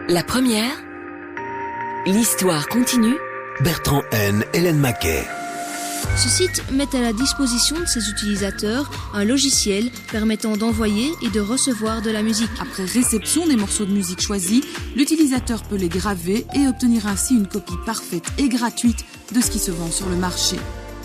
La première, l'histoire continue. Bertrand N, Hélène Maquet. Ce site met à la disposition de ses utilisateurs un logiciel permettant d'envoyer et de recevoir de la musique. Après réception des morceaux de musique choisis, l'utilisateur peut les graver et obtenir ainsi une copie parfaite et gratuite de ce qui se vend sur le marché.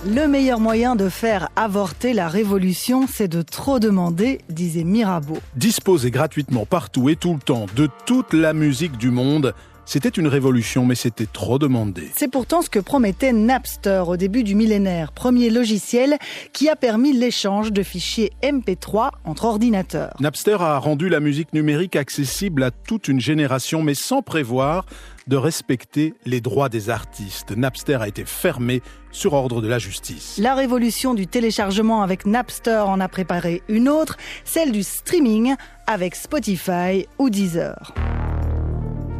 Le meilleur moyen de faire avorter la révolution, c'est de trop demander, disait Mirabeau. Disposer gratuitement partout et tout le temps de toute la musique du monde, c'était une révolution, mais c'était trop demandé. C'est pourtant ce que promettait Napster au début du millénaire, premier logiciel qui a permis l'échange de fichiers MP3 entre ordinateurs. Napster a rendu la musique numérique accessible à toute une génération, mais sans prévoir de respecter les droits des artistes. Napster a été fermé sur ordre de la justice. La révolution du téléchargement avec Napster en a préparé une autre, celle du streaming avec Spotify ou Deezer.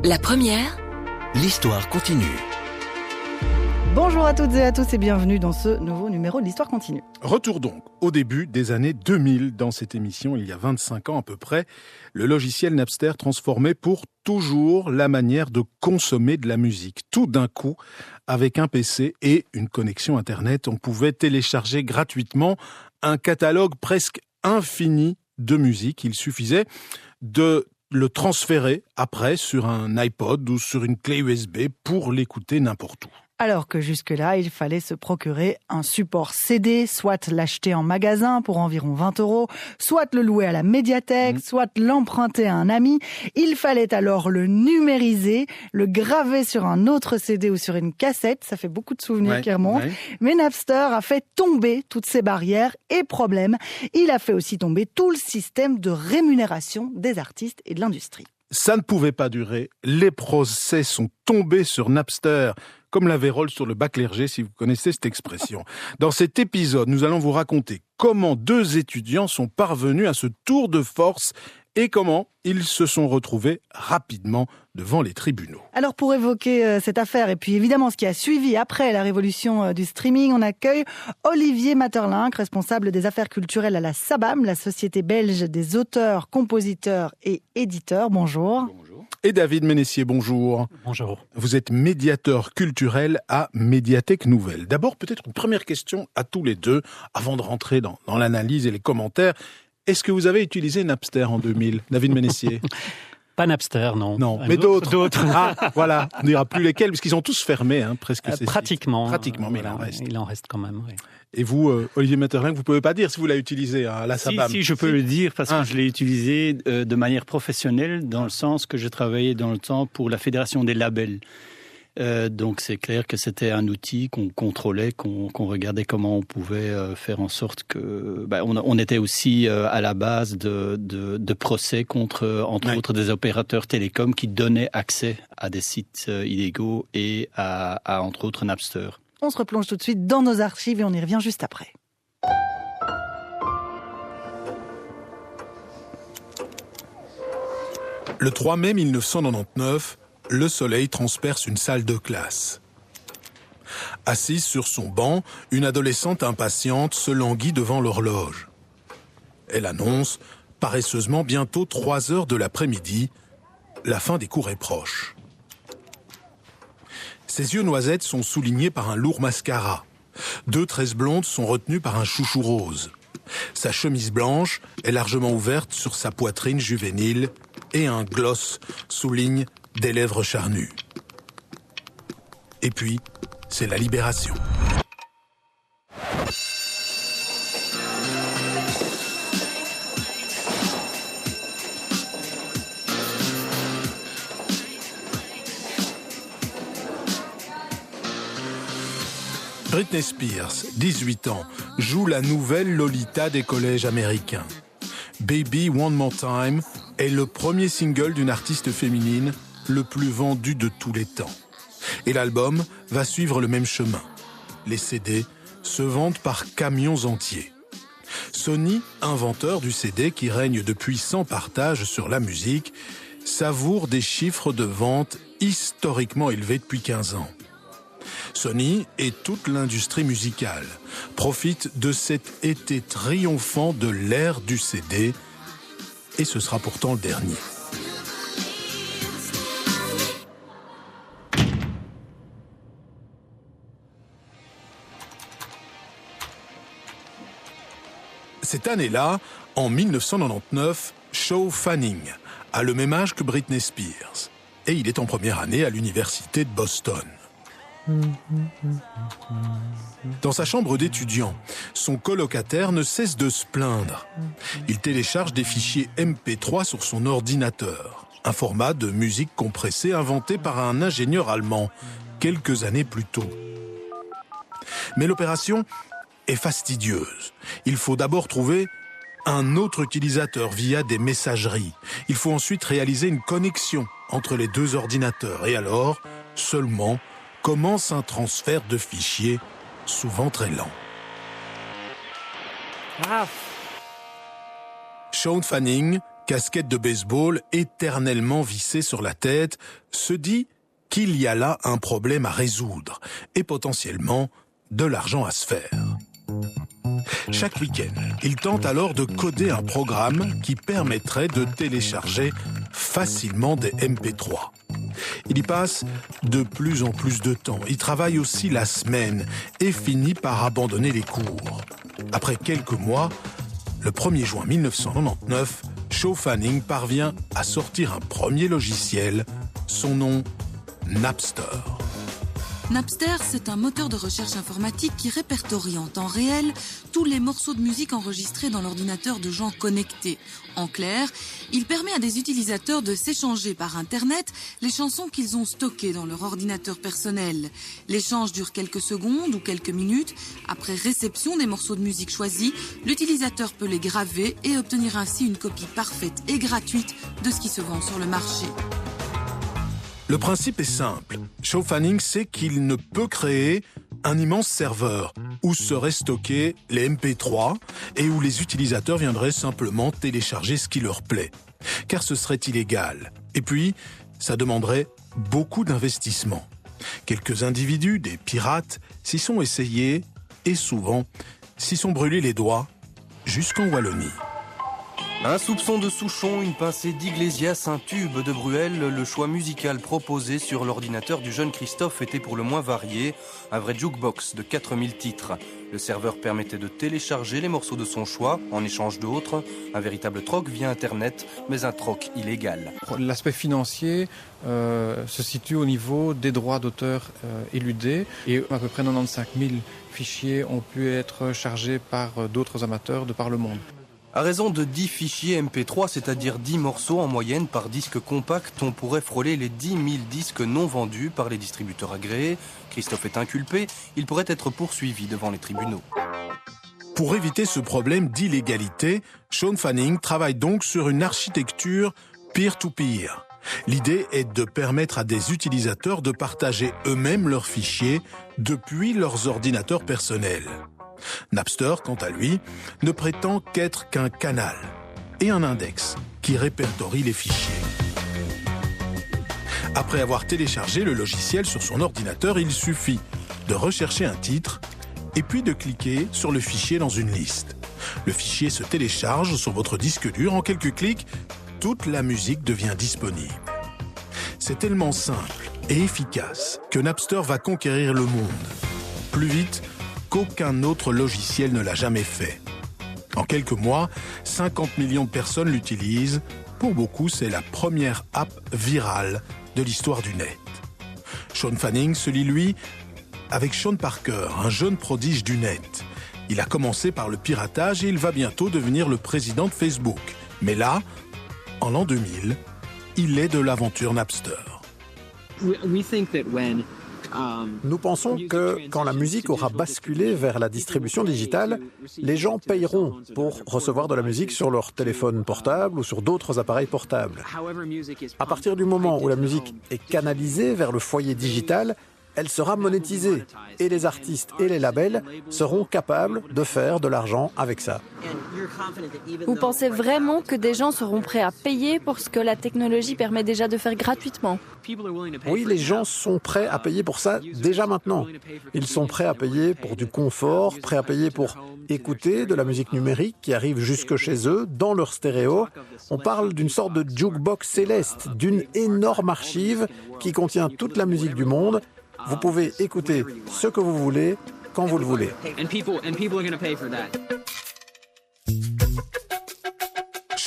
La première, L'histoire continue. Bonjour à toutes et à tous et bienvenue dans ce nouveau numéro de l'Histoire continue. Retour donc au début des années 2000 dans cette émission, il y a 25 ans à peu près. Le logiciel Napster transformait pour toujours la manière de consommer de la musique. Tout d'un coup, avec un PC et une connexion Internet, on pouvait télécharger gratuitement un catalogue presque infini de musique. Il suffisait de le transférer après sur un iPod ou sur une clé USB pour l'écouter n'importe où. Alors que jusque-là, il fallait se procurer un support CD, soit l'acheter en magasin pour environ 20 €, soit le louer à la médiathèque, soit l'emprunter à un ami. Il fallait alors le numériser, le graver sur un autre CD ou sur une cassette. Ça fait beaucoup de souvenirs qui remontent. Ouais. Mais Napster a fait tomber toutes ces barrières et problèmes. Il a fait aussi tomber tout le système de rémunération des artistes et de l'industrie. Ça ne pouvait pas durer. Les procès sont tombés sur Napster, comme la vérole sur le bac clergé, si vous connaissez cette expression. Dans cet épisode, nous allons vous raconter comment deux étudiants sont parvenus à ce tour de force et comment ils se sont retrouvés rapidement devant les tribunaux. Alors pour évoquer cette affaire et puis évidemment ce qui a suivi après la révolution du streaming, on accueille Olivier Maeterlinck, responsable des affaires culturelles à la SABAM, la Société belge des auteurs, compositeurs et éditeurs. Bonjour. Bonjour. Et David Ménessier, bonjour. Bonjour. Vous êtes médiateur culturel à Médiathèque Nouvelle. D'abord, peut-être une première question à tous les deux, avant de rentrer dans l'analyse et les commentaires. Est-ce que vous avez utilisé Napster en 2000, David Ménessier? Pas Napster, non. Non, mais d'autres. Ah, voilà, on ne dira plus lesquels, parce qu'ils sont tous fermés, presque. Pratiquement. Pratiquement, mais il en reste quand même, oui. Et vous, Olivier Maeterlinck, vous ne pouvez pas dire si vous l'avez utilisé à la SABAM? Si, je peux le dire, parce que je l'ai utilisé de manière professionnelle, dans le sens que je travaillais dans le temps pour la Fédération des labels. Donc c'est clair que c'était un outil qu'on contrôlait, qu'on regardait comment on pouvait faire en sorte que... on était aussi à la base de procès contre, entre autres, des opérateurs télécoms qui donnaient accès à des sites illégaux et à entre autres, Napster. On se replonge tout de suite dans nos archives et on y revient juste après. Le 3 mai 1999, le soleil transperce une salle de classe. Assise sur son banc, une adolescente impatiente se languit devant l'horloge. Elle annonce, paresseusement, bientôt 3 heures de l'après-midi, la fin des cours est proche. Ses yeux noisettes sont soulignés par un lourd mascara. 2 tresses blondes sont retenues par un chouchou rose. Sa chemise blanche est largement ouverte sur sa poitrine juvénile et un gloss souligne des lèvres charnues. Et puis, c'est la libération. Britney Spears, 18 ans, joue la nouvelle Lolita des collèges américains. Baby One More Time est le premier single d'une artiste féminine le plus vendu de tous les temps. Et l'album va suivre le même chemin. Les CD se vendent par camions entiers. Sony, inventeur du CD qui règne depuis sans partage sur la musique, savoure des chiffres de vente historiquement élevés depuis 15 ans. Sony et toute l'industrie musicale profitent de cet été triomphant de l'ère du CD, et ce sera pourtant le dernier. Cette année-là, en 1999, Shawn Fanning a le même âge que Britney Spears. Et il est en première année à l'université de Boston. Dans sa chambre d'étudiant, son colocataire ne cesse de se plaindre. Il télécharge des fichiers MP3 sur son ordinateur, un format de musique compressée inventé par un ingénieur allemand quelques années plus tôt. Mais l'opération est fastidieuse. Il faut d'abord trouver un autre utilisateur via des messageries. Il faut ensuite réaliser une connexion entre les deux ordinateurs. Et alors, seulement, commence un transfert de fichiers, souvent très lent. Shawn Fanning, casquette de baseball éternellement vissée sur la tête, se dit qu'il y a là un problème à résoudre et potentiellement de l'argent à se faire. Chaque week-end, il tente alors de coder un programme qui permettrait de télécharger facilement des MP3. Il y passe de plus en plus de temps. Il travaille aussi la semaine et finit par abandonner les cours. Après quelques mois, le 1er juin 1999, Shawn Fanning parvient à sortir un premier logiciel, son nom Napster. Napster, c'est un moteur de recherche informatique qui répertorie en temps réel tous les morceaux de musique enregistrés dans l'ordinateur de gens connectés. En clair, il permet à des utilisateurs de s'échanger par Internet les chansons qu'ils ont stockées dans leur ordinateur personnel. L'échange dure quelques secondes ou quelques minutes. Après réception des morceaux de musique choisis, l'utilisateur peut les graver et obtenir ainsi une copie parfaite et gratuite de ce qui se vend sur le marché. Le principe est simple. Shawn Fanning sait qu'il ne peut créer un immense serveur où seraient stockés les MP3 et où les utilisateurs viendraient simplement télécharger ce qui leur plaît. Car ce serait illégal. Et puis, ça demanderait beaucoup d'investissement. Quelques individus, des pirates, s'y sont essayés et souvent s'y sont brûlés les doigts jusqu'en Wallonie. Un soupçon de Souchon, une pincée d'Iglesias, un tube de Bruel, le choix musical proposé sur l'ordinateur du jeune Christophe était pour le moins varié. Un vrai jukebox de 4000 titres. Le serveur permettait de télécharger les morceaux de son choix en échange d'autres. Un véritable troc via Internet, mais un troc illégal. L'aspect financier se situe au niveau des droits d'auteur éludés. Et à peu près 95 000 fichiers ont pu être chargés par d'autres amateurs de par le monde. À raison de 10 fichiers MP3, c'est-à-dire 10 morceaux en moyenne par disque compact, on pourrait frôler les 10 000 disques non vendus par les distributeurs agréés. Christophe est inculpé, il pourrait être poursuivi devant les tribunaux. Pour éviter ce problème d'illégalité, Shawn Fanning travaille donc sur une architecture peer-to-peer. L'idée est de permettre à des utilisateurs de partager eux-mêmes leurs fichiers depuis leurs ordinateurs personnels. Napster, quant à lui, ne prétend qu'être qu'un canal et un index qui répertorie les fichiers. Après avoir téléchargé le logiciel sur son ordinateur, il suffit de rechercher un titre et puis de cliquer sur le fichier dans une liste. Le fichier se télécharge sur votre disque dur. En quelques clics, toute la musique devient disponible. C'est tellement simple et efficace que Napster va conquérir le monde. Plus vite qu'aucun autre logiciel ne l'a jamais fait. En quelques mois, 50 millions de personnes l'utilisent. Pour beaucoup, c'est la première app virale de l'histoire du net. Shawn Fanning se lie, lui, avec Sean Parker, un jeune prodige du net. Il a commencé par le piratage et il va bientôt devenir le président de Facebook. Mais là, en l'an 2000, il est de l'aventure Napster. Nous pensons que quand la musique aura basculé vers la distribution digitale, les gens payeront pour recevoir de la musique sur leur téléphone portable ou sur d'autres appareils portables. À partir du moment où la musique est canalisée vers le foyer digital, elle sera monétisée et les artistes et les labels seront capables de faire de l'argent avec ça. Vous pensez vraiment que des gens seront prêts à payer pour ce que la technologie permet déjà de faire gratuitement ? Oui, les gens sont prêts à payer pour ça déjà maintenant. Ils sont prêts à payer pour du confort, prêts à payer pour écouter de la musique numérique qui arrive jusque chez eux, dans leur stéréo. On parle d'une sorte de jukebox céleste, d'une énorme archive qui contient toute la musique du monde. Vous pouvez écouter ce que vous voulez, quand vous le voulez.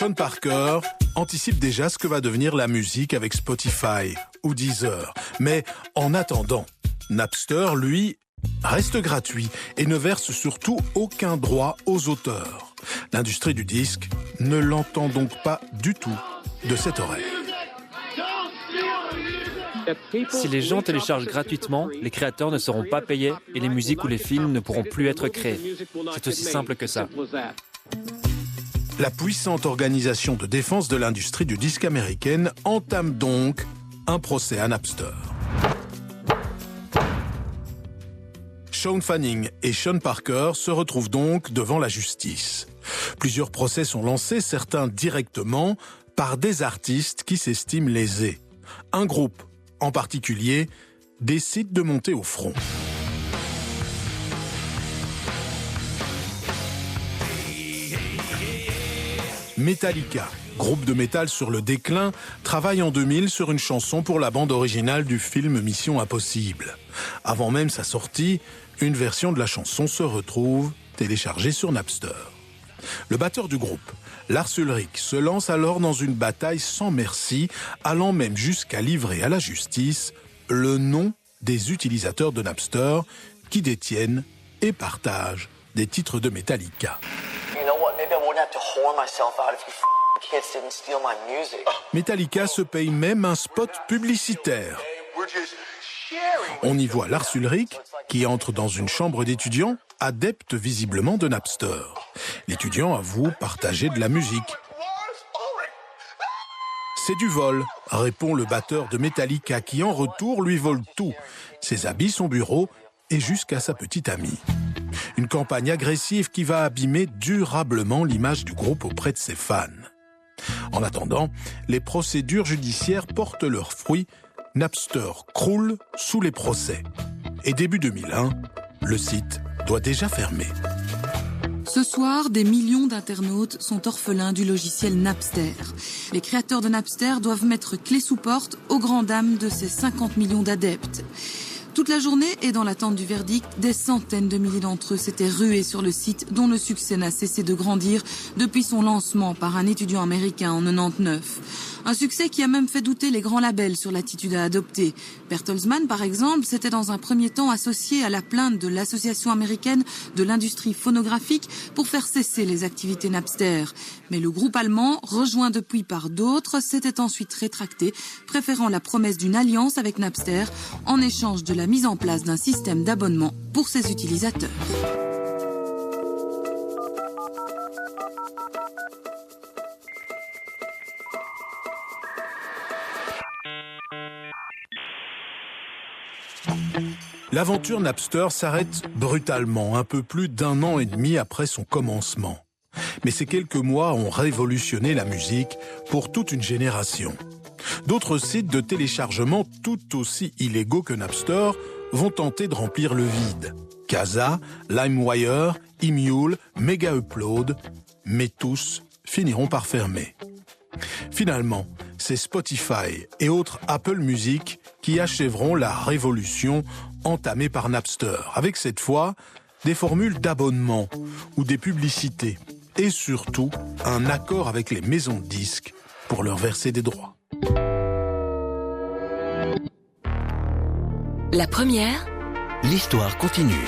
Sean Parker anticipe déjà ce que va devenir la musique avec Spotify ou Deezer. Mais en attendant, Napster, lui, reste gratuit et ne verse surtout aucun droit aux auteurs. L'industrie du disque ne l'entend donc pas du tout de cette oreille. Si les gens téléchargent gratuitement, les créateurs ne seront pas payés et les musiques ou les films ne pourront plus être créés. C'est aussi simple que ça. La puissante organisation de défense de l'industrie du disque américaine entame donc un procès à Napster. Shawn Fanning et Sean Parker se retrouvent donc devant la justice. Plusieurs procès sont lancés, certains directement, par des artistes qui s'estiment lésés. Un groupe, en particulier, décide de monter au front. Metallica, groupe de métal sur le déclin, travaille en 2000 sur une chanson pour la bande originale du film Mission Impossible. Avant même sa sortie, une version de la chanson se retrouve téléchargée sur Napster. Le batteur du groupe, Lars Ulrich, se lance alors dans une bataille sans merci, allant même jusqu'à livrer à la justice le nom des utilisateurs de Napster qui détiennent et partagent des titres de Metallica. Metallica se paye même un spot publicitaire. On y voit Lars Ulrich qui entre dans une chambre d'étudiants, adepte visiblement de Napster. L'étudiant avoue partager de la musique. C'est du vol, répond le batteur de Metallica qui en retour lui vole tout. Ses habits, son bureau et jusqu'à sa petite amie. Une campagne agressive qui va abîmer durablement l'image du groupe auprès de ses fans. En attendant, les procédures judiciaires portent leurs fruits. Napster croule sous les procès. Et début 2001, le site doit déjà fermer. Ce soir, des millions d'internautes sont orphelins du logiciel Napster. Les créateurs de Napster doivent mettre clé sous porte aux grandes dames de ces 50 millions d'adeptes. Toute la journée et dans l'attente du verdict, des centaines de milliers d'entre eux s'étaient rués sur le site dont le succès n'a cessé de grandir depuis son lancement par un étudiant américain en 99. Un succès qui a même fait douter les grands labels sur l'attitude à adopter. Bertelsmann, par exemple, s'était dans un premier temps associé à la plainte de l'Association américaine de l'industrie phonographique pour faire cesser les activités Napster. Mais le groupe allemand, rejoint depuis par d'autres, s'était ensuite rétracté, préférant la promesse d'une alliance avec Napster en échange de la mise en place d'un système d'abonnement pour ses utilisateurs. L'aventure Napster s'arrête brutalement, un peu plus d'1 an et demi après son commencement. Mais ces quelques mois ont révolutionné la musique pour toute une génération. D'autres sites de téléchargement tout aussi illégaux que Napster vont tenter de remplir le vide. Kazaa, LimeWire, Emule, Mega Upload, mais tous finiront par fermer. Finalement, c'est Spotify et autres Apple Music qui achèveront la révolution entamée par Napster, avec cette fois des formules d'abonnement ou des publicités, et surtout un accord avec les maisons de disques pour leur verser des droits. La première, l'histoire continue.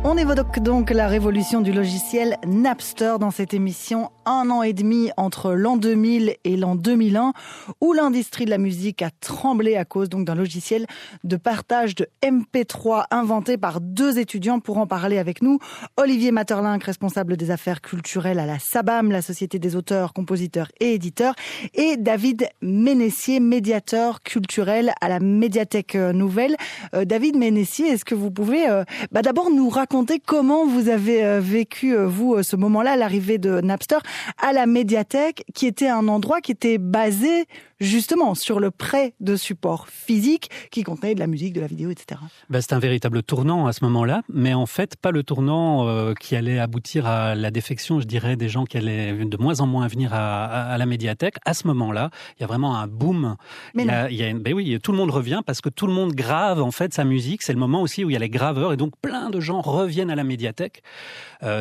On évoque donc la révolution du logiciel Napster dans cette émission 1 an et demi entre l'an 2000 et l'an 2001 où l'industrie de la musique a tremblé à cause donc d'un logiciel de partage de MP3 inventé par 2 étudiants. Pour en parler avec nous, Olivier Maeterlinck, responsable des affaires culturelles à la SABAM, la Société des auteurs, compositeurs et éditeurs, et David Ménessier, médiateur culturel à la Médiathèque Nouvelle. David Ménessier, est-ce que vous pouvez d'abord nous raconter comment vous avez vécu, vous, ce moment-là, l'arrivée de Napster à la Médiathèque, qui était un endroit qui était basé justement sur le prêt de supports physiques qui contenaient de la musique, de la vidéo, etc. C'est un véritable tournant à ce moment-là, mais en fait pas le tournant qui allait aboutir à la défection, je dirais, des gens qui allaient de moins en moins venir à la médiathèque. À ce moment-là, il y a vraiment un boom. Oui, tout le monde revient parce que tout le monde grave en fait sa musique. C'est le moment aussi où il y a les graveurs et donc plein de gens reviennent à la médiathèque.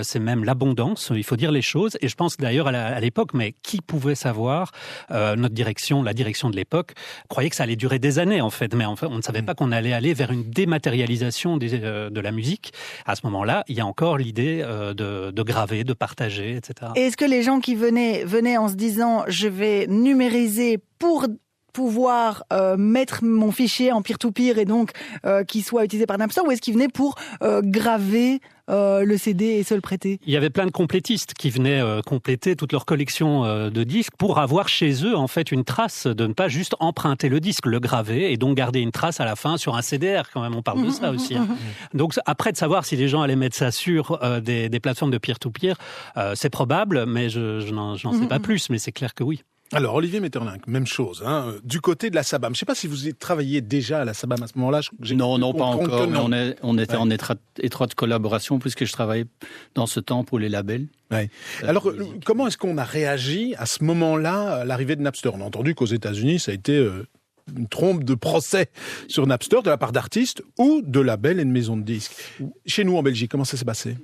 C'est même l'abondance, il faut dire les choses. Et je pense d'ailleurs à l'époque, mais qui pouvait savoir, la direction de l'époque croyait que ça allait durer des années en fait, mais en fait, on ne savait pas qu'on allait aller vers une dématérialisation de la musique. À ce moment-là, il y a encore l'idée de graver, de partager, etc. Et est-ce que les gens qui venaient en se disant je vais numériser pour pouvoir mettre mon fichier en peer-to-peer et donc qu'il soit utilisé par Napster, ou est-ce qu'ils venaient pour graver le CD et se le prêter? Il y avait plein de complétistes qui venaient compléter toute leur collection de disques pour avoir chez eux en fait une trace, de ne pas juste emprunter le disque, le graver et donc garder une trace à la fin sur un CDR quand même, on parle de ça aussi. Donc après de savoir si les gens allaient mettre ça sur des plateformes de peer-to-peer, c'est probable, mais je n'en sais pas plus, mais c'est clair que oui. Alors, Olivier Metterlinck, même chose, du côté de la SABAM. Je ne sais pas si vous travailliez déjà à la SABAM à ce moment-là. Non, pas encore. Mais on était en étroite collaboration puisque je travaillais dans ce temps pour les labels. Ouais. Alors, comment est-ce qu'on a réagi à ce moment-là à l'arrivée de Napster? On a entendu qu'aux États-Unis, ça a été une trompe de procès sur Napster de la part d'artistes ou de labels et de maisons de disques. Chez nous, en Belgique, comment ça s'est passé?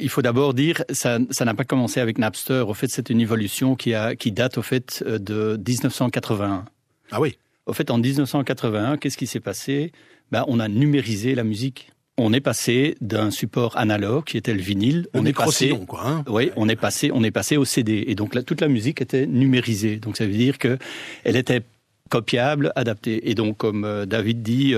Il faut d'abord dire, ça n'a pas commencé avec Napster. Au fait, c'est une évolution qui date au fait de 1981. Ah oui. Au fait, en 1981, qu'est-ce qui s'est passé? On a numérisé la musique. On est passé d'un support analogue qui était le vinyle. On est passé au CD. Et donc toute la musique était numérisée. Donc ça veut dire que elle était copiable, adapté. Et donc, comme David dit,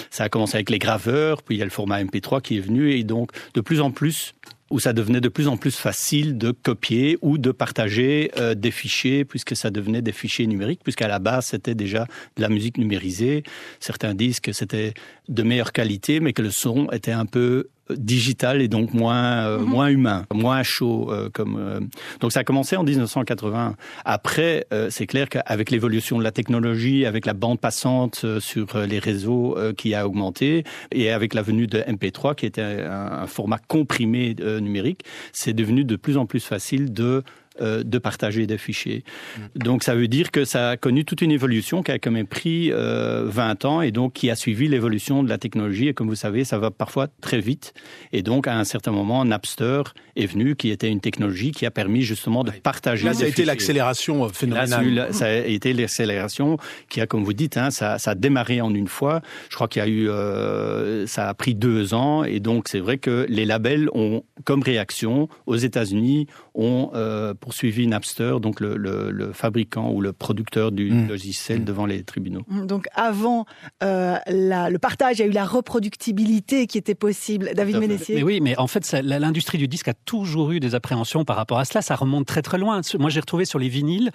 ça a commencé avec les graveurs, puis il y a le format MP3 qui est venu, et donc de plus en plus, où ça devenait de plus en plus facile de copier ou de partager des fichiers, puisque ça devenait des fichiers numériques, puisqu'à la base, c'était déjà de la musique numérisée. Certains disent que c'était de meilleure qualité, mais que le son était un peu digital et donc moins humain, moins chaud. Donc ça a commencé en 1980. Après, c'est clair qu'avec l'évolution de la technologie, avec la bande passante sur les réseaux qui a augmenté, et avec la venue de MP3, qui était un format comprimé numérique, c'est devenu de plus en plus facile de partager des fichiers. Donc ça veut dire que ça a connu toute une évolution qui a quand même pris 20 ans et donc qui a suivi l'évolution de la technologie. Et comme vous savez, ça va parfois très vite. Et donc à un certain moment, Napster est venu, qui était une technologie qui a permis justement de partager des fichiers. Ça a été l'accélération phénoménale. Ça a été l'accélération qui a, comme vous dites, ça a démarré en une fois. Je crois qu'il y a eu, ça a pris 2 ans. Et donc c'est vrai que les labels ont, comme réaction, aux États-Unis, ont poursuivi Napster, donc le fabricant ou le producteur du logiciel devant les tribunaux. Donc avant le partage, il y a eu la reproductibilité qui était possible. David Ménessier. Mais oui, mais en fait, l'industrie du disque a toujours eu des appréhensions par rapport à cela. Ça remonte très très loin. Moi, j'ai retrouvé sur les vinyles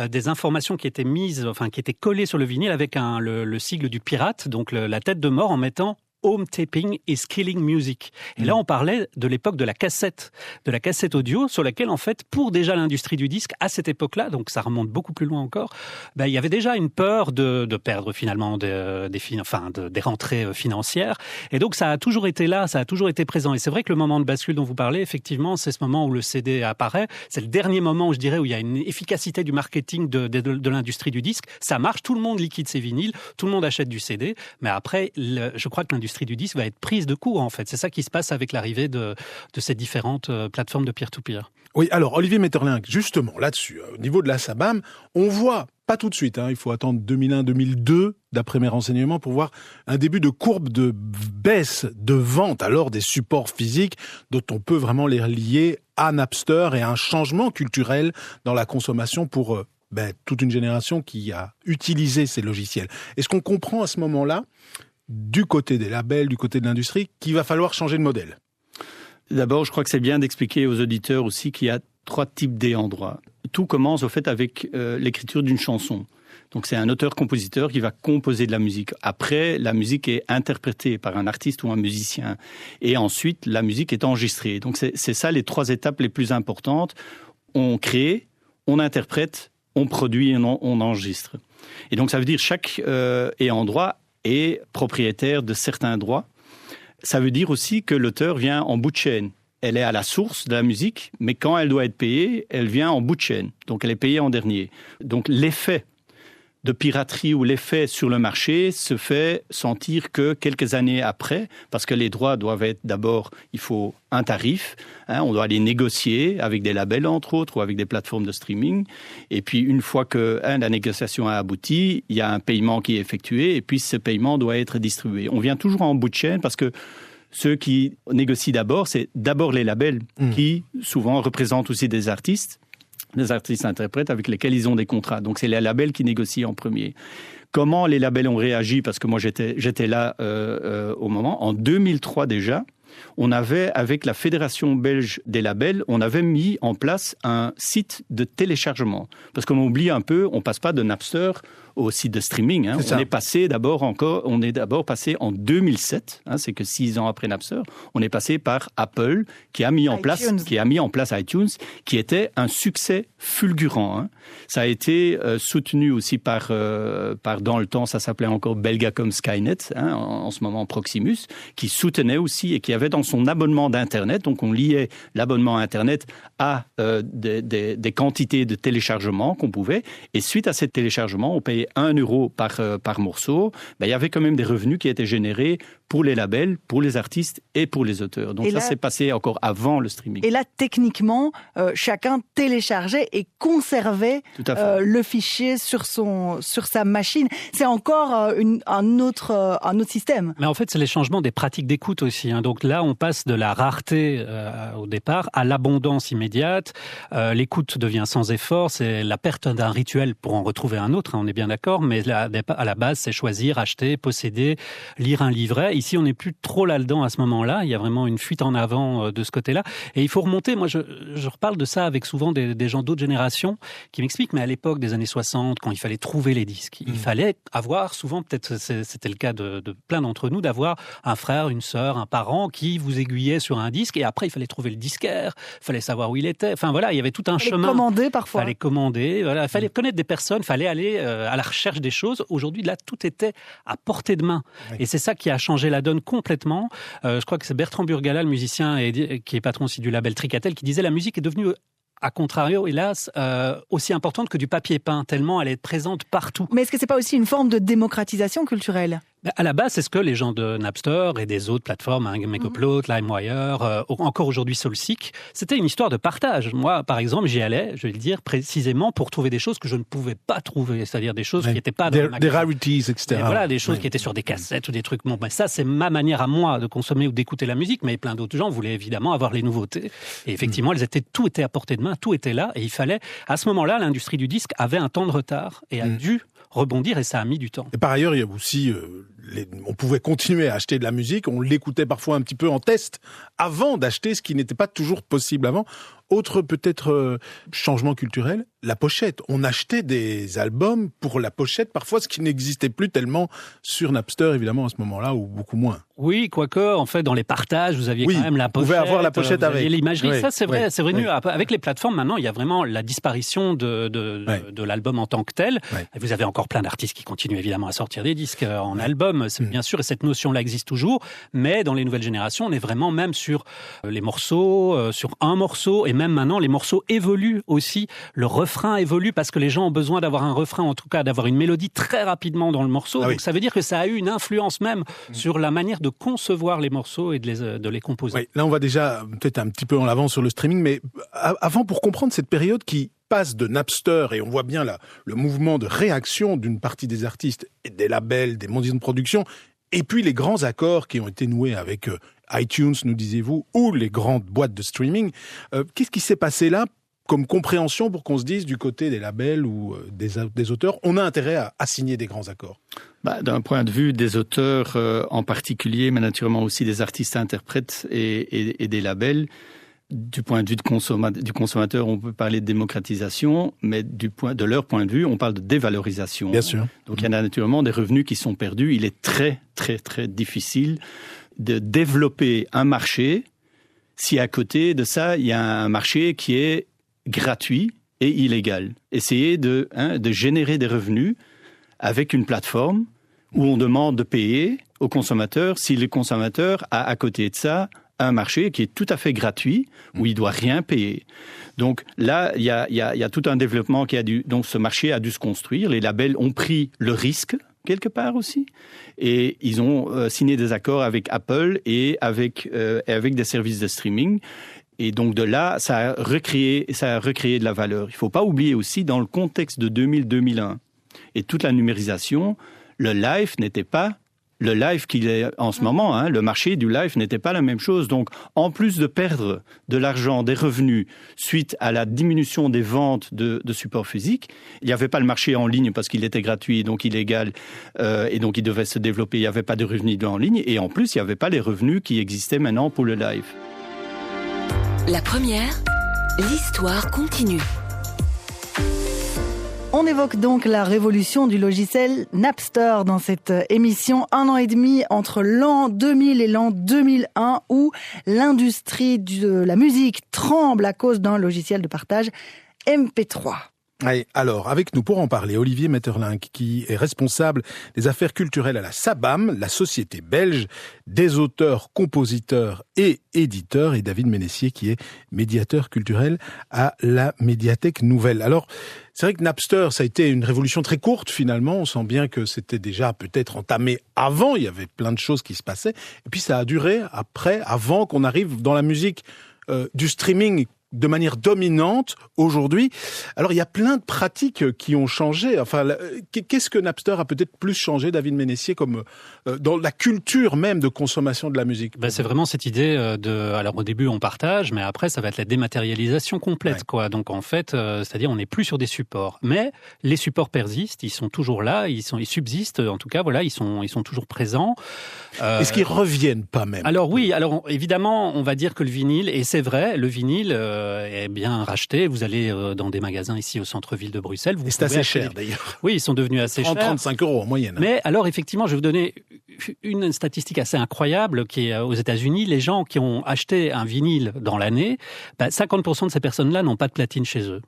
des informations qui étaient qui étaient collées sur le vinyle avec le sigle du pirate, donc la tête de mort en mettant Home taping is killing music. Et là, on parlait de l'époque de la cassette audio, sur laquelle, en fait, pour déjà l'industrie du disque, à cette époque-là, donc ça remonte beaucoup plus loin encore, il y avait déjà une peur de perdre finalement des rentrées financières. Et donc, ça a toujours été là, ça a toujours été présent. Et c'est vrai que le moment de bascule dont vous parlez, effectivement, c'est ce moment où le CD apparaît. C'est le dernier moment, je dirais, où il y a une efficacité du marketing de l'industrie du disque. Ça marche, tout le monde liquide ses vinyles, tout le monde achète du CD. Mais après, je crois que l'industrie du disque va être prise de court, en fait. C'est ça qui se passe avec l'arrivée de ces différentes plateformes de peer-to-peer. Oui, alors Olivier Metterlinck, justement, là-dessus, au niveau de la SABAM, on voit, pas tout de suite, il faut attendre 2001-2002, d'après mes renseignements, pour voir un début de courbe de baisse de vente, alors des supports physiques, dont on peut vraiment les lier à Napster et à un changement culturel dans la consommation pour toute une génération qui a utilisé ces logiciels. Est-ce qu'on comprend à ce moment-là, du côté des labels, du côté de l'industrie, qu'il va falloir changer de modèle? D'abord, je crois que c'est bien d'expliquer aux auditeurs aussi qu'il y a 3 types d'ayants droit. Tout commence au fait avec l'écriture d'une chanson. Donc c'est un auteur-compositeur qui va composer de la musique. Après, la musique est interprétée par un artiste ou un musicien. Et ensuite, la musique est enregistrée. Donc c'est ça les 3 étapes les plus importantes. On crée, on interprète on produit et on enregistre. Et donc ça veut dire chaque ayant droit est propriétaire de certains droits. Ça veut dire aussi que l'auteur vient en bout de chaîne. Elle est à la source de la musique, mais quand elle doit être payée, elle vient en bout de chaîne. Donc elle est payée en dernier. Donc l'effet de piraterie ou l'effet sur le marché se fait sentir que quelques années après, parce que les droits doivent être d'abord, il faut un tarif, on doit aller négocier avec des labels entre autres ou avec des plateformes de streaming, et puis une fois que la négociation a abouti, il y a un paiement qui est effectué et puis ce paiement doit être distribué. On vient toujours en bout de chaîne parce que ceux qui négocient d'abord, c'est d'abord les labels qui souvent représentent aussi des artistes-interprètes avec lesquels ils ont des contrats. Donc c'est les labels qui négocient en premier. Comment les labels ont réagi? Parce que moi j'étais là au moment. En 2003 déjà, on avait, avec la Fédération belge des labels, on avait mis en place un site de téléchargement. Parce qu'on oublie un peu, on passe pas de Napster au site de streaming. On est d'abord passé en 2007, c'est que 6 ans après Napster, on est passé par Apple qui a mis en place iTunes, qui était un succès fulgurant. Ça a été soutenu aussi par dans le temps, ça s'appelait encore Belgacom Skynet, en ce moment Proximus, qui soutenait aussi et qui avait dans son abonnement d'Internet, donc on liait l'abonnement Internet à des quantités de téléchargements qu'on pouvait, et suite à ces téléchargements, on payait 1 euro par morceau, il y avait quand même des revenus qui étaient générés pour les labels, pour les artistes et pour les auteurs. Donc ça, c'est passé encore avant le streaming. Et là, techniquement, chacun téléchargeait et conservait le fichier sur sa machine. C'est encore un autre système. Mais en fait, c'est les changements des pratiques d'écoute aussi. Donc là, on passe de la rareté au départ à l'abondance immédiate. L'écoute devient sans effort. C'est la perte d'un rituel pour en retrouver un autre, on est bien d'accord. Mais à la base, c'est choisir, acheter, posséder, lire un livret. Ici, on n'est plus trop là-dedans à ce moment-là. Il y a vraiment une fuite en avant de ce côté-là. Et il faut remonter. Moi, je reparle de ça avec souvent des gens d'autres générations qui m'expliquent, mais à l'époque des années 60, quand il fallait trouver les disques, il fallait avoir souvent, peut-être c'était le cas de plein d'entre nous, d'avoir un frère, une sœur, un parent qui vous aiguillait sur un disque. Et après, il fallait trouver le disquaire. Il fallait savoir où il était. Enfin, voilà, il y avait tout un chemin. Il fallait commander parfois. Il fallait commander. Voilà, il fallait connaître des personnes. Il fallait aller à la recherche des choses. Aujourd'hui, là, tout était à portée de main. Oui. Et c'est ça qui a changé la donne complètement. Je crois que c'est Bertrand Burgala, le musicien qui est patron aussi du label Tricatel, qui disait la musique est devenue, à contrario, hélas, aussi importante que du papier peint, tellement elle est présente partout. Mais est-ce que c'est pas aussi une forme de démocratisation culturelle ? À la base, c'est ce que les gens de Napster et des autres plateformes, Megaupload, LimeWire, encore aujourd'hui SoulSeek, c'était une histoire de partage. Moi, par exemple, j'y allais, je vais le dire, précisément pour trouver des choses que je ne pouvais pas trouver, c'est-à-dire des choses qui n'étaient pas dans le magasin. Des rarities, etc. Et voilà, des choses qui étaient sur des cassettes ou des trucs. Bon, ça, c'est ma manière à moi de consommer ou d'écouter la musique, mais plein d'autres gens voulaient évidemment avoir les nouveautés. Et effectivement, tout était à portée de main, tout était là, et il fallait, à ce moment-là, l'industrie du disque avait un temps de retard et a dû rebondir, et ça a mis du temps. Et par ailleurs, il y a aussi, on pouvait continuer à acheter de la musique, on l'écoutait parfois un petit peu en test avant d'acheter, ce qui n'était pas toujours possible avant. Autre peut-être changement culturel, la pochette. On achetait des albums pour la pochette, parfois ce qui n'existait plus tellement sur Napster, évidemment, à ce moment-là, ou beaucoup moins. Oui, quoique, en fait, dans les partages, vous aviez quand même la pochette. Vous pouvez avoir la pochette avec. L'imagerie, oui, ça c'est vrai, c'est vrai. Oui. Avec les plateformes, maintenant, il y a vraiment la disparition de l'album en tant que tel. Ouais. Et vous avez encore plein d'artistes qui continuent évidemment à sortir des disques en album, bien sûr, et cette notion-là existe toujours. Mais dans les nouvelles générations, on est vraiment même sur les morceaux, sur un morceau, et même maintenant, les morceaux évoluent aussi. Le refrain évolue parce que les gens ont besoin d'avoir un refrain, en tout cas d'avoir une mélodie très rapidement dans le morceau. Donc ça veut dire que ça a eu une influence même sur la manière de concevoir les morceaux et de les composer. Oui, là on va déjà peut-être un petit peu en avant sur le streaming, mais avant, pour comprendre cette période qui passe de Napster, et on voit bien là le mouvement de réaction d'une partie des artistes, et des labels, des maisons de production, et puis les grands accords qui ont été noués avec iTunes, nous disiez-vous, ou les grandes boîtes de streaming. Qu'est-ce qui s'est passé là comme compréhension pour qu'on se dise du côté des labels ou des auteurs, on a intérêt à signer des grands accords? D'un point de vue des auteurs en particulier, mais naturellement aussi des artistes interprètes et des labels, du point de vue du consommateur, on peut parler de démocratisation, mais de leur point de vue, on parle de dévalorisation. Bien sûr. Donc il y en a naturellement des revenus qui sont perdus. Il est très, très, très difficile de développer un marché si à côté de ça, il y a un marché qui est gratuit et illégal. Essayer de générer des revenus avec une plateforme où on demande de payer aux consommateurs si le consommateur a à côté de ça un marché qui est tout à fait gratuit, où il ne doit rien payer. Donc là, il y a tout un développement donc ce marché a dû se construire. Les labels ont pris le risque, quelque part aussi, et ils ont signé des accords avec Apple et avec des services de streaming. Et donc de là, ça a recréé de la valeur. Il ne faut pas oublier aussi, dans le contexte de 2000-2001 et toute la numérisation, le live n'était pas le live qu'il est en ce moment. Le marché du live n'était pas la même chose. Donc, en plus de perdre de l'argent, des revenus, suite à la diminution des ventes de supports physiques, il n'y avait pas le marché en ligne parce qu'il était gratuit, donc illégal, et donc il devait se développer. Il n'y avait pas de revenus en ligne. Et en plus, il n'y avait pas les revenus qui existaient maintenant pour le live. La première, l'histoire continue. On évoque donc la révolution du logiciel Napster dans cette émission, 1 an et demi entre l'an 2000 et l'an 2001, où l'industrie de la musique tremble à cause d'un logiciel de partage MP3. Allez, alors, avec nous pour en parler, Olivier Metterlinck, qui est responsable des affaires culturelles à la SABAM, la société belge des auteurs, compositeurs et éditeurs, et David Ménessier, qui est médiateur culturel à la Médiathèque Nouvelle. Alors, c'est vrai que Napster, ça a été une révolution très courte, finalement. On sent bien que c'était déjà peut-être entamé avant. Il y avait plein de choses qui se passaient. Et puis, ça a duré avant qu'on arrive dans la musique du streaming de manière dominante aujourd'hui. Alors, il y a plein de pratiques qui ont changé. Enfin, qu'est-ce que Napster a peut-être plus changé, David Ménessier, comme dans la culture même de consommation de la musique? C'est vraiment cette idée alors au début on partage, mais après ça va être la dématérialisation complète, quoi. Donc en fait, c'est-à-dire on n'est plus sur des supports, mais les supports persistent, ils sont toujours là, ils subsistent. En tout cas, voilà, ils sont toujours présents. Est-ce qu'ils reviennent pas même? Alors oui, évidemment, on va dire que le vinyle, et c'est vrai, le vinyle est bien racheté. Vous allez dans des magasins ici au centre-ville de Bruxelles. Et c'est assez cher d'ailleurs. Oui, ils sont devenus assez chers. 35 € en moyenne. Mais alors effectivement, je vais vous donner une statistique assez incroyable qui est aux États-Unis. Les gens qui ont acheté un vinyle dans l'année, 50% de ces personnes-là n'ont pas de platine chez eux.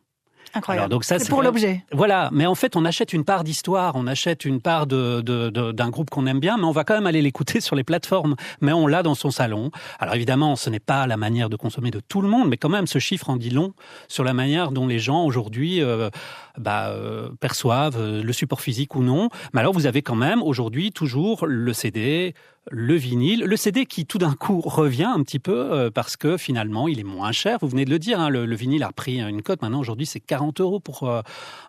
Incroyable. Alors, donc ça, c'est pour l'objet. Voilà, mais en fait, on achète une part d'histoire, on achète une part d'un groupe qu'on aime bien, mais on va quand même aller l'écouter sur les plateformes. Mais on l'a dans son salon. Alors évidemment, ce n'est pas la manière de consommer de tout le monde, mais quand même, ce chiffre en dit long sur la manière dont les gens aujourd'hui perçoivent le support physique ou non. Mais alors, vous avez quand même aujourd'hui toujours le CD, le vinyle, le CD qui tout d'un coup revient un petit peu parce que finalement il est moins cher. Vous venez de le dire, le vinyle a repris une cote. Maintenant aujourd'hui c'est 40 € pour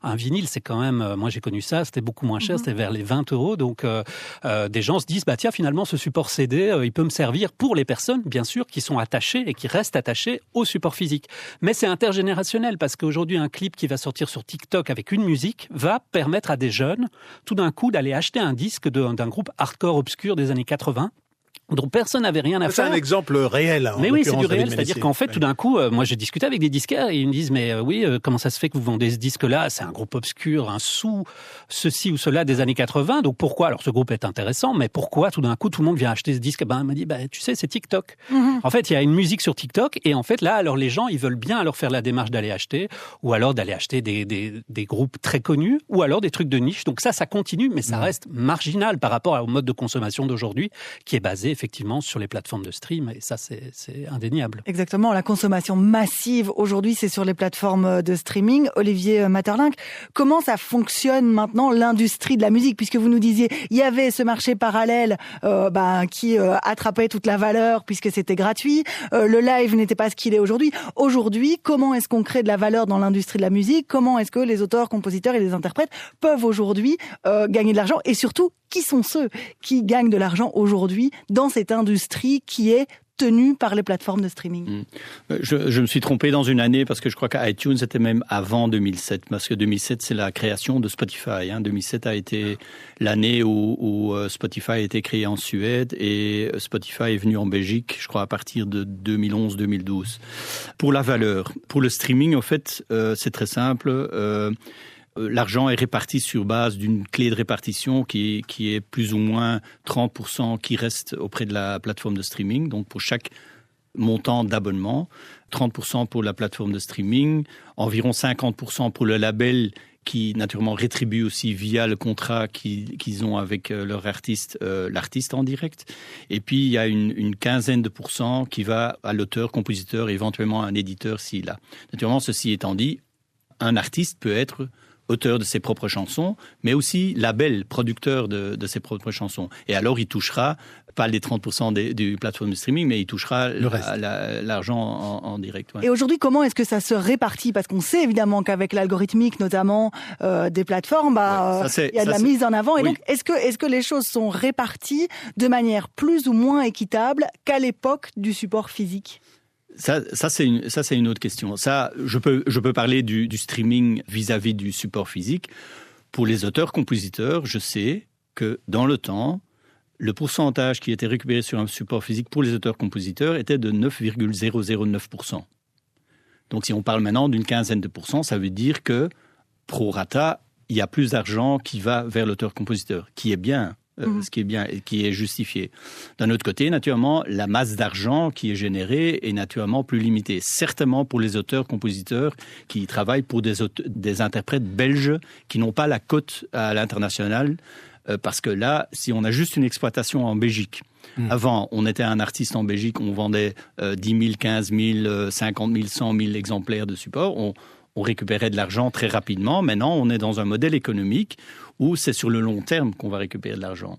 un vinyle. C'est quand même, moi j'ai connu ça, c'était beaucoup moins cher, c'était vers les 20 €. Donc des gens se disent tiens, finalement ce support CD il peut me servir pour les personnes bien sûr qui sont attachées et qui restent attachées au support physique. Mais c'est intergénérationnel parce qu'aujourd'hui un clip qui va sortir sur TikTok avec une musique va permettre à des jeunes tout d'un coup d'aller acheter un disque d'un groupe hardcore obscur des années 80 dont personne n'avait rien à faire. C'est un exemple réel. Mais oui, c'est du réel, c'est-à-dire qu'en fait, tout d'un coup, moi j'ai discuté avec des disquaires et ils me disent comment ça se fait que vous vendez ce disque-là? C'est un groupe obscur, un ceci ou cela des années 80, donc pourquoi? Alors ce groupe est intéressant, mais pourquoi tout d'un coup tout le monde vient acheter ce disque? Il m'a dit, tu sais, c'est TikTok. En fait, il y a une musique sur TikTok et en fait là, alors les gens, ils veulent bien alors faire la démarche d'aller acheter ou alors d'aller acheter des groupes très connus ou alors des trucs de niche. Donc ça continue, mais ça reste marginal par rapport au mode de consommation d'aujourd'hui qui est basé effectivement sur les plateformes de stream, et ça c'est indéniable. Exactement, la consommation massive aujourd'hui c'est sur les plateformes de streaming. Olivier Metterlinck, comment ça fonctionne maintenant l'industrie de la musique, puisque vous nous disiez il y avait ce marché parallèle qui attrapait toute la valeur puisque c'était gratuit, le live n'était pas ce qu'il est aujourd'hui. Aujourd'hui, comment est-ce qu'on crée de la valeur dans l'industrie de la musique? Comment est-ce que les auteurs, compositeurs et les interprètes peuvent aujourd'hui gagner de l'argent, et surtout qui sont ceux qui gagnent de l'argent aujourd'hui dans cette industrie qui est tenue par les plateformes de streaming? Je me suis trompé dans une année parce que je crois qu'iTunes c'était même avant 2007, parce que 2007 c'est la création de Spotify. 2007 a été l'année où Spotify a été créé en Suède et Spotify est venu en Belgique, je crois à partir de 2011-2012. Pour la valeur, pour le streaming, en fait, c'est très simple. L'argent est réparti sur base d'une clé de répartition qui est plus ou moins 30% qui reste auprès de la plateforme de streaming. Donc pour chaque montants d'abonnement, 30% pour la plateforme de streaming, environ 50% pour le label qui naturellement rétribue aussi via le contrat qu'ils ont avec leur artiste, l'artiste en direct. Et puis il y a une quinzaine de pourcents qui va à l'auteur, compositeur, éventuellement à un éditeur s'il a. Naturellement, ceci étant dit, un artiste peut être auteur de ses propres chansons, mais aussi label, producteur de ses propres chansons. Et alors, il touchera pas les 30% du plateforme de streaming, mais il touchera l'argent en direct. Ouais. Et aujourd'hui, comment est-ce que ça se répartit ? Parce qu'on sait évidemment qu'avec l'algorithmique, notamment des plateformes, il y a de la mise en avant. Et donc, est-ce que les choses sont réparties de manière plus ou moins équitable qu'à l'époque du support physique ? Ça c'est une autre question. Ça, je peux parler du streaming vis-à-vis du support physique. Pour les auteurs-compositeurs, je sais que dans le temps, le pourcentage qui était récupéré sur un support physique pour les auteurs-compositeurs était de 9,009%. Donc si on parle maintenant d'une quinzaine de pourcents, ça veut dire que pro rata, il y a plus d'argent qui va vers l'auteur-compositeur, qui est bien. Ce qui est bien et qui est justifié. D'un autre côté, naturellement, la masse d'argent qui est générée est naturellement plus limitée. Certainement pour les auteurs-compositeurs qui travaillent pour des interprètes belges qui n'ont pas la cote à l'international. Parce que là, si on a juste une exploitation en Belgique, avant, on était un artiste en Belgique, on vendait 10 000, 15 000, 50 000, 100 000 exemplaires de support. On récupérait de l'argent très rapidement. Maintenant, on est dans un modèle économique où c'est sur le long terme qu'on va récupérer de l'argent.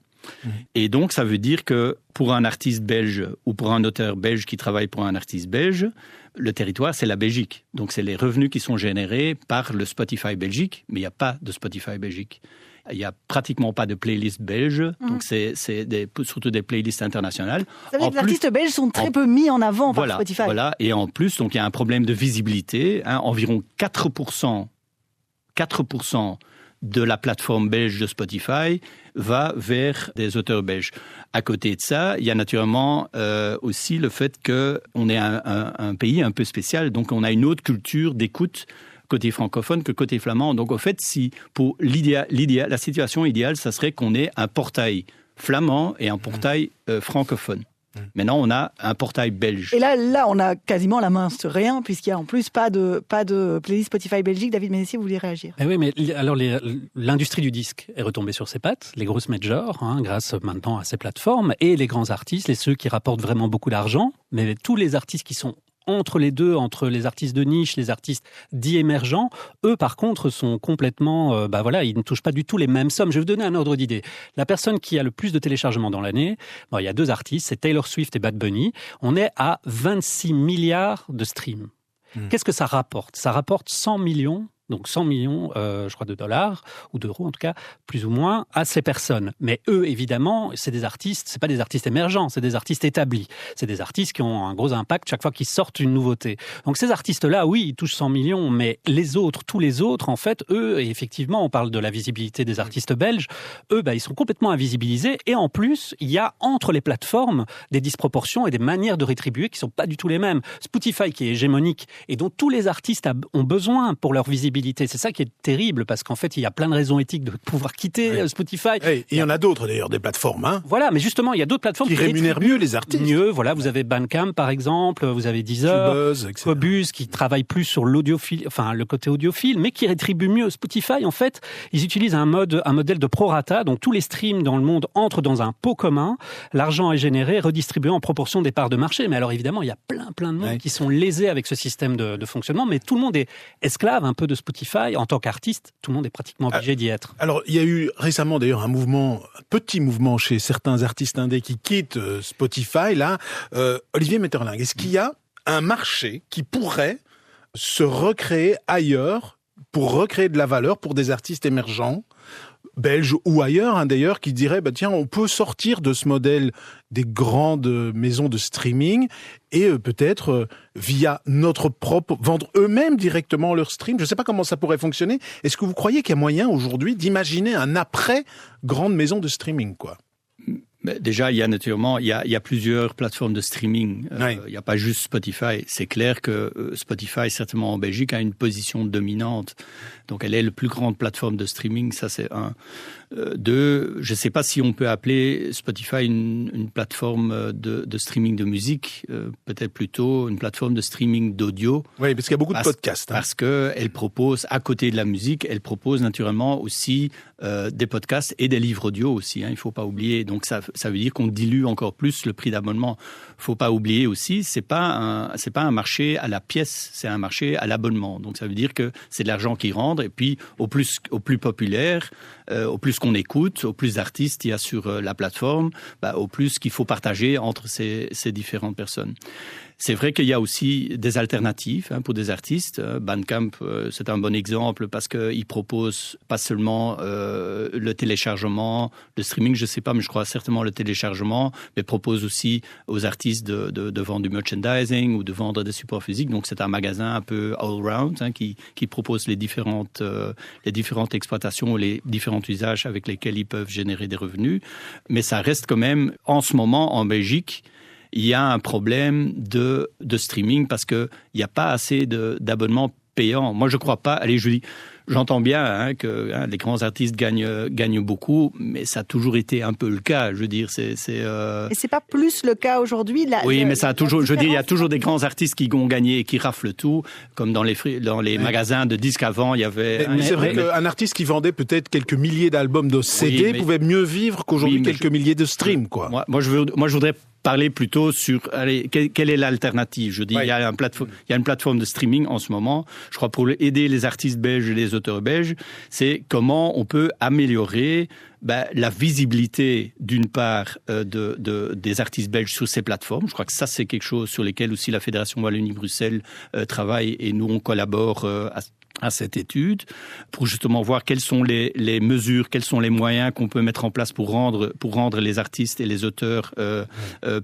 Et donc, ça veut dire que pour un artiste belge ou pour un auteur belge qui travaille pour un artiste belge, le territoire, c'est la Belgique. Donc, c'est les revenus qui sont générés par le Spotify Belgique, mais il n'y a pas de Spotify Belgique. Il n'y a pratiquement pas de playlist belge, donc c'est surtout des playlists internationales. Ça veut dire que les artistes belges sont très peu mis en avant par Spotify. Voilà, et en plus, donc, il y a un problème de visibilité. Environ 4% de la plateforme belge de Spotify va vers des auteurs belges. À côté de ça, il y a naturellement aussi le fait qu'on est un pays un peu spécial, donc on a une autre culture d'écoute côté francophone que côté flamand. Donc, au fait, si pour la situation idéale, ça serait qu'on ait un portail flamand et un portail francophone. Maintenant, on a un portail belge. Et là, on a quasiment la main sur rien, puisqu'il n'y a en plus pas de playlist Spotify Belgique. David Ménessier, vous voulez réagir ? Oui, mais alors l'industrie du disque est retombée sur ses pattes, les grosses majors, grâce maintenant à ces plateformes, et les grands artistes, ceux qui rapportent vraiment beaucoup d'argent, mais tous les artistes qui sont entre les deux, entre les artistes de niche, les artistes dits émergents, eux par contre sont complètement, ils ne touchent pas du tout les mêmes sommes. Je vais vous donner un ordre d'idée. La personne qui a le plus de téléchargements dans l'année, il y a deux artistes, c'est Taylor Swift et Bad Bunny. On est à 26 milliards de streams. Qu'est-ce que ça rapporte ? Ça rapporte 100 millions. Donc 100 millions, je crois, de dollars, ou d'euros en tout cas, plus ou moins, à ces personnes. Mais eux, évidemment, c'est des artistes, c'est pas des artistes émergents, c'est des artistes établis. C'est des artistes qui ont un gros impact chaque fois qu'ils sortent une nouveauté. Donc ces artistes-là, oui, ils touchent 100 millions, mais les autres, tous les autres, en fait, eux, et effectivement, on parle de la visibilité des artistes belges, eux, ils sont complètement invisibilisés. Et en plus, il y a entre les plateformes des disproportions et des manières de rétribuer qui sont pas du tout les mêmes. Spotify, qui est hégémonique et dont tous les artistes ont besoin pour leur visibilité. C'est ça qui est terrible, parce qu'en fait, il y a plein de raisons éthiques de pouvoir quitter Spotify. Et il y en a d'autres, d'ailleurs, des plateformes. Voilà, mais justement, il y a d'autres plateformes qui rémunèrent mieux les artistes. Mieux, voilà, vous avez Bandcamp, par exemple, vous avez Deezer, Qobuz, qui travaille plus sur l'audiophile, enfin, le côté audiophile, mais qui rétribue mieux. Spotify, en fait, ils utilisent un modèle de prorata, donc tous les streams dans le monde entrent dans un pot commun, l'argent est généré, redistribué en proportion des parts de marché. Mais alors, évidemment, il y a plein de monde qui sont lésés avec ce système de fonctionnement, mais tout le monde est esclave un peu de Spotify. En tant qu'artiste, tout le monde est pratiquement obligé d'y être. Alors, il y a eu récemment d'ailleurs un petit mouvement chez certains artistes indés qui quittent Spotify. Là, Olivier Metterling, est-ce qu'il y a un marché qui pourrait se recréer ailleurs pour recréer de la valeur pour des artistes émergents, belges ou ailleurs, d'ailleurs, qui diraient tiens, on peut sortir de ce modèle des grandes maisons de streaming et peut-être via notre propre, vendre eux-mêmes directement leur stream. Je ne sais pas comment ça pourrait fonctionner. Est-ce que vous croyez qu'il y a moyen aujourd'hui d'imaginer un après grande maison de streaming, quoi ? Mais déjà, il y a plusieurs plateformes de streaming. Il n'y a pas juste Spotify. C'est clair que Spotify, certainement en Belgique, a une position dominante. Donc, elle est la plus grande plateforme de streaming. Ça, c'est un. Deux, je ne sais pas si on peut appeler Spotify une plateforme de streaming de musique. Peut-être plutôt une plateforme de streaming d'audio. Oui, parce qu'il y a beaucoup de podcasts. Parce qu'elle propose, à côté de la musique, elle propose naturellement aussi des podcasts et des livres audio aussi. Il ne faut pas oublier. Donc, ça veut dire qu'on dilue encore plus le prix d'abonnement. Il ne faut pas oublier aussi, c'est pas un marché à la pièce, c'est un marché à l'abonnement. Donc, ça veut dire que c'est de l'argent qui rentre. Et puis, au plus populaire, au plus qu'on écoute, au plus d'artistes il y a sur la plateforme, au plus qu'il faut partager entre ces différentes personnes. C'est vrai qu'il y a aussi des alternatives pour des artistes. Bandcamp, c'est un bon exemple parce qu'il propose pas seulement le téléchargement, le streaming, je sais pas, mais je crois certainement le téléchargement, mais propose aussi aux artistes de vendre du merchandising ou de vendre des supports physiques. Donc c'est un magasin un peu all-round qui propose les différentes exploitations, les différents usages avec lesquels ils peuvent générer des revenus. Mais ça reste quand même, en ce moment, en Belgique, il y a un problème de streaming parce qu'il n'y a pas assez d'abonnements payants. Moi, je ne crois pas. Allez, j'entends bien que les grands artistes gagnent beaucoup, mais ça a toujours été un peu le cas. Je veux dire, Et c'est pas plus le cas aujourd'hui. Oui, mais ça a toujours. Je veux dire, il y a toujours des grands artistes qui ont gagné et qui raflent tout, comme dans les magasins de disques avant, il y avait. Mais c'est vrai qu'un artiste qui vendait peut-être quelques milliers d'albums de CD pouvait mieux vivre qu'aujourd'hui quelques milliers de streams, quoi. Moi, je voudrais parler plutôt sur quelle est l'alternative. Je dis, il y a une plateforme de streaming en ce moment. Je crois pour aider les artistes belges et les auteurs belges, c'est comment on peut améliorer la visibilité d'une part des artistes belges sur ces plateformes. Je crois que ça c'est quelque chose sur lequel aussi la Fédération Wallonie-Bruxelles travaille et nous on collabore à cette étude pour justement voir quelles sont les mesures, quels sont les moyens qu'on peut mettre en place pour rendre les artistes et les auteurs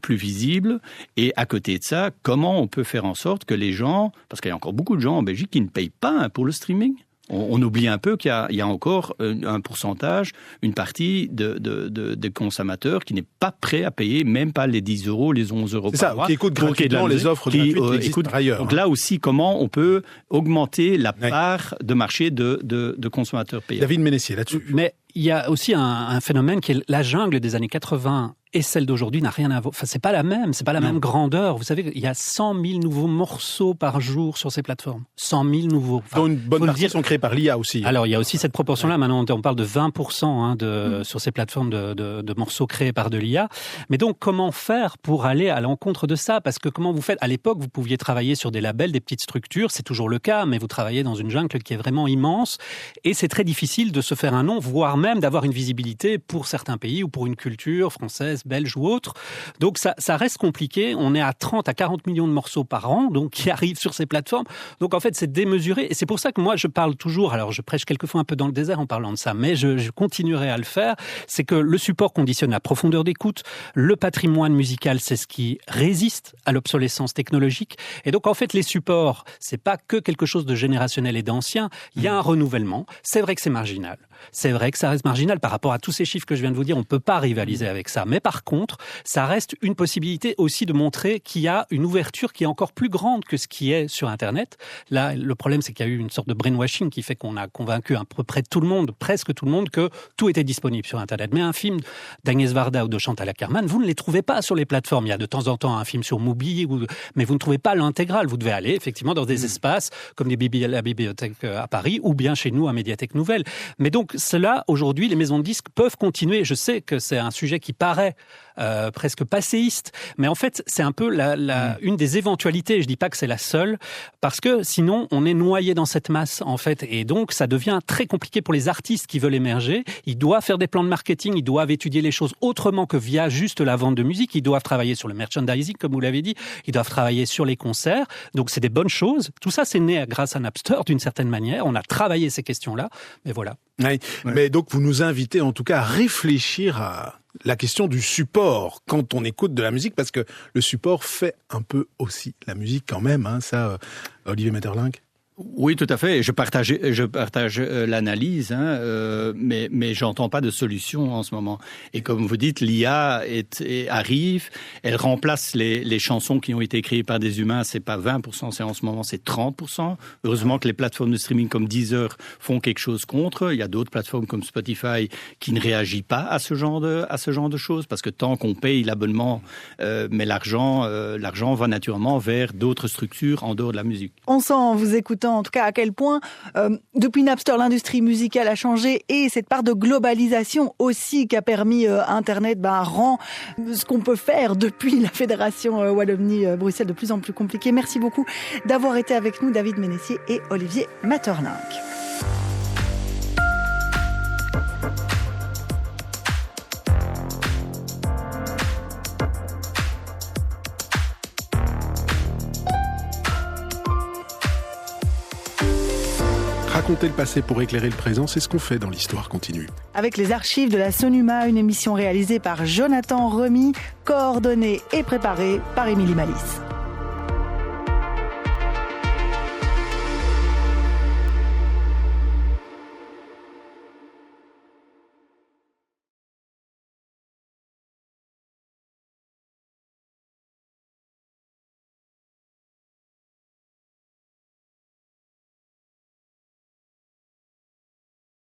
plus visibles. Et à côté de ça, comment on peut faire en sorte que les gens, parce qu'il y a encore beaucoup de gens en Belgique qui ne payent pas pour le streaming. On oublie un peu qu'il y a encore un pourcentage, une partie de consommateurs qui n'est pas prêt à payer même pas les 10 €, les 11 € par mois. Qui écoutent gratuitement les offres gratuites qui existent par ailleurs. Donc là aussi, comment on peut augmenter la part de marché de consommateurs payants. David Ménessier, là-dessus. Mais il y a aussi un phénomène qui est la jungle des années 80 et celle d'aujourd'hui n'a rien à voir. Enfin, c'est pas la même grandeur. Vous savez, il y a 100 000 nouveaux morceaux par jour sur ces plateformes. 100 000 nouveaux. Dont une bonne partie sont créés par l'IA aussi. Alors, il y a aussi cette proportion-là. Maintenant, on parle de 20% sur ces plateformes de morceaux créés par de l'IA. Mais donc, comment faire pour aller à l'encontre de ça? Parce que comment vous faites? À l'époque, vous pouviez travailler sur des labels, des petites structures. C'est toujours le cas, mais vous travaillez dans une jungle qui est vraiment immense. Et c'est très difficile de se faire un nom, voire même d'avoir une visibilité pour certains pays ou pour une culture française, belge ou autre. Donc ça reste compliqué. On est à 30 à 40 millions de morceaux par an, donc qui arrivent sur ces plateformes. Donc en fait, c'est démesuré. Et c'est pour ça que moi, je parle toujours, alors je prêche quelquefois un peu dans le désert en parlant de ça, mais je continuerai à le faire. C'est que le support conditionne la profondeur d'écoute. Le patrimoine musical, c'est ce qui résiste à l'obsolescence technologique. Et donc en fait, les supports, c'est pas que quelque chose de générationnel et d'ancien. Il y a un renouvellement. C'est vrai que c'est marginal. C'est vrai que ça reste marginal par rapport à tous ces chiffres que je viens de vous dire. On peut pas rivaliser avec ça. Mais par contre, ça reste une possibilité aussi de montrer qu'il y a une ouverture qui est encore plus grande que ce qui est sur Internet. Là, le problème, c'est qu'il y a eu une sorte de brainwashing qui fait qu'on a convaincu à peu près tout le monde, presque tout le monde, que tout était disponible sur Internet. Mais un film d'Agnès Varda ou de Chantal Akerman, vous ne les trouvez pas sur les plateformes. Il y a de temps en temps un film sur Mubi, mais vous ne trouvez pas l'intégrale. Vous devez aller effectivement dans des espaces comme la bibliothèque à Paris ou bien chez nous à Médiathèque Nouvelle. Mais donc, cela, aujourd'hui, les maisons de disques peuvent continuer. Je sais que c'est un sujet qui paraît presque passéiste, mais en fait, c'est un peu une des éventualités. Je dis pas que c'est la seule, parce que sinon, on est noyé dans cette masse, en fait. Et donc, ça devient très compliqué pour les artistes qui veulent émerger. Ils doivent faire des plans de marketing, ils doivent étudier les choses autrement que via juste la vente de musique. Ils doivent travailler sur le merchandising, comme vous l'avez dit. Ils doivent travailler sur les concerts. Donc, c'est des bonnes choses. Tout ça, c'est né grâce à Napster, d'une certaine manière. On a travaillé ces questions-là, mais voilà. Oui. Ouais. Mais donc, vous nous invitez en tout cas à réfléchir à la question du support quand on écoute de la musique, parce que le support fait un peu aussi la musique quand même, ça, Olivier Metterlinck. Oui, tout à fait. Et je partage l'analyse, mais j'entends pas de solution en ce moment. Et comme vous dites, l'IA arrive, elle remplace les chansons qui ont été écrites par des humains. C'est pas 20%, c'est en ce moment c'est 30%. Heureusement que les plateformes de streaming comme Deezer font quelque chose contre. Il y a d'autres plateformes comme Spotify qui ne réagissent pas à ce genre de choses, parce que tant qu'on paye l'abonnement, mais l'argent va naturellement vers d'autres structures en dehors de la musique. On sent en vous écoutant en tout cas à quel point depuis Napster l'industrie musicale a changé, et cette part de globalisation aussi qu'a permis Internet rend ce qu'on peut faire depuis la Fédération Wallonie-Bruxelles de plus en plus compliqué. Merci beaucoup d'avoir été avec nous, David Ménessier et Olivier Materlinck. Raconter le passé pour éclairer le présent, c'est ce qu'on fait dans l'Histoire continue. Avec les archives de la Sonuma, une émission réalisée par Jonathan Remy, coordonnée et préparée par Émilie Malice.